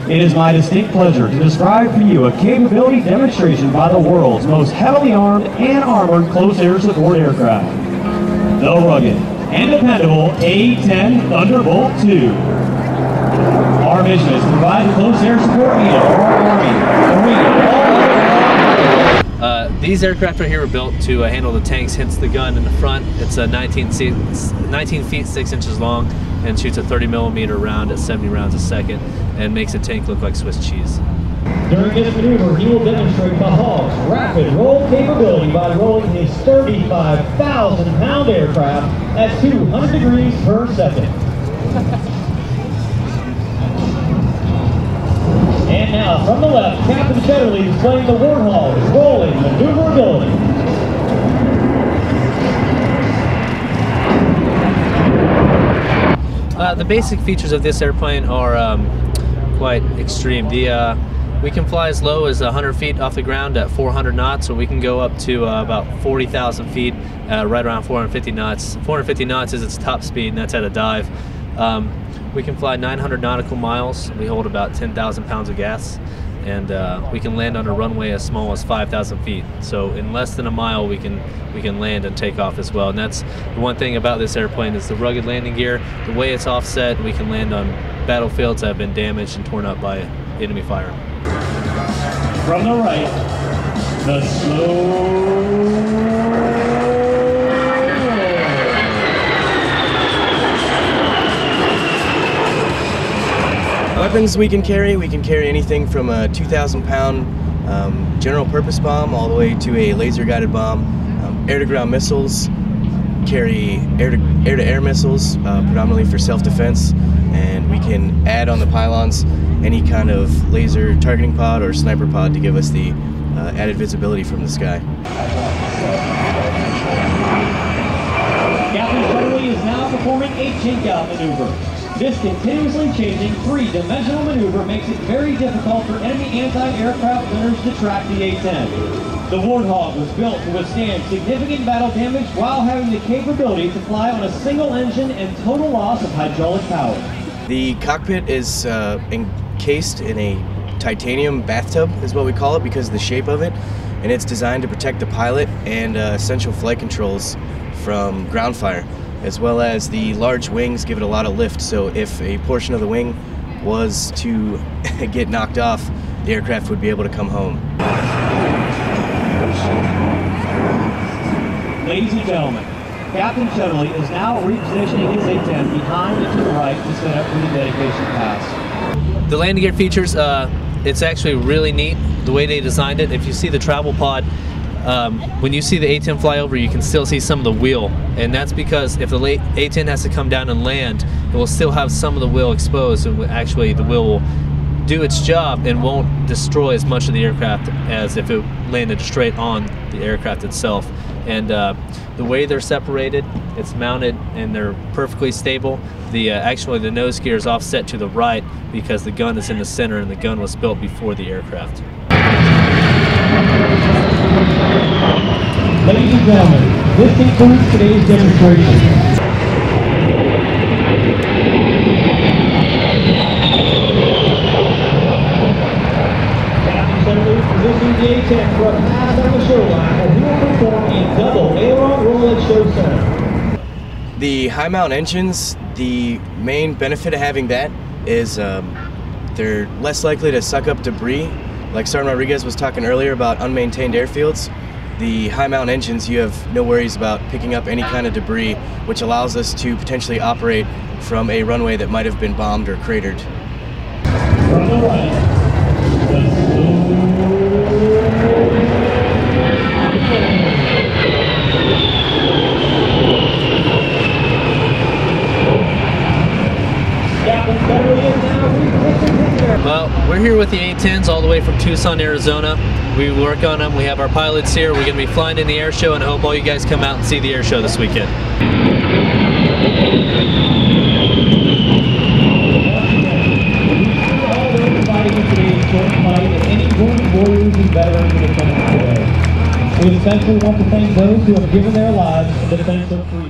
It is my distinct pleasure to describe for you a capability demonstration by the world's most heavily armed and armored close air support aircraft. The rugged and dependable A-10 Thunderbolt II. Our mission is to provide close air support needed for our Army, These aircraft right here were built to handle the tanks, hence the gun in the front. It's 19 feet 6 inches long and shoots a 30mm round at 70 rounds a second and makes a tank look like Swiss cheese. During this maneuver, he will demonstrate the Hawk's rapid roll capability by rolling his 35,000-pound aircraft at 200 degrees per second. And now, from the left, Captain Shetterly displaying the Horschel's rolling maneuverability. The basic features of this airplane are quite extreme. We can fly as low as 100 feet off the ground at 400 knots, or we can go up to about 40,000 feet, right around 450 knots. 450 knots is its top speed, and that's at a dive. We can fly 900 nautical miles. We hold about 10,000 pounds of gas, and we can land on a runway as small as 5,000 feet. So in less than a mile, we can land and take off as well. And that's the one thing about this airplane is the rugged landing gear. The way it's offset, we can land on battlefields that have been damaged and torn up by enemy fire. From the right, the slow. Weapons we can carry anything from a 2,000-pound general purpose bomb all the way to a laser guided bomb, air-to-ground missiles, carry air-to-air missiles, predominantly for self-defense, and we can add on the pylons any kind of laser targeting pod or sniper pod to give us the added visibility from the sky. Captain Shetterly is now performing a jinkout maneuver. This continuously changing three-dimensional maneuver makes it very difficult for enemy anti-aircraft gunners to track the A-10. The Warthog was built to withstand significant battle damage while having the capability to fly on a single engine and total loss of hydraulic power. The cockpit is encased in a titanium bathtub, is what we call it because of the shape of it, and it's designed to protect the pilot and essential flight controls from ground fire, as well as the large wings give it a lot of lift, so if a portion of the wing was to get knocked off, the aircraft would be able to come home. Ladies and gentlemen, Captain Shetterly is now repositioning his A-10 behind and to the right to set up for the dedication pass. The landing gear features, it's actually really neat the way they designed it. If you see the travel pod, when you see the A-10 fly over, you can still see some of the wheel, and that's because if the A-10 has to come down and land, it will still have some of the wheel exposed, and actually the wheel will do its job and won't destroy as much of the aircraft as if it landed straight on the aircraft itself. And the way they're separated, it's mounted and they're perfectly stable. Actually the nose gear is offset to the right because the gun is in the center, and the gun was built before the aircraft. Ladies and gentlemen, this concludes today's demonstration. Captain Shetterly positioning the A-10 for a pass on the show line, and he will perform a double aileron roll at show center. The high mount engines, the main benefit of having that is they're less likely to suck up debris. Like Sergeant Rodriguez was talking earlier about unmaintained airfields, the high mount engines, you have no worries about picking up any kind of debris, which allows us to potentially operate from a runway that might have been bombed or cratered. From the right, Well, we're here with the A-10s all the way from Tucson, Arizona. We work on them. We have our pilots here. We're going to be flying in the air show, and I hope all you guys come out and see the air show this weekend. We especially want to thank those who have given their lives in defense of freedom.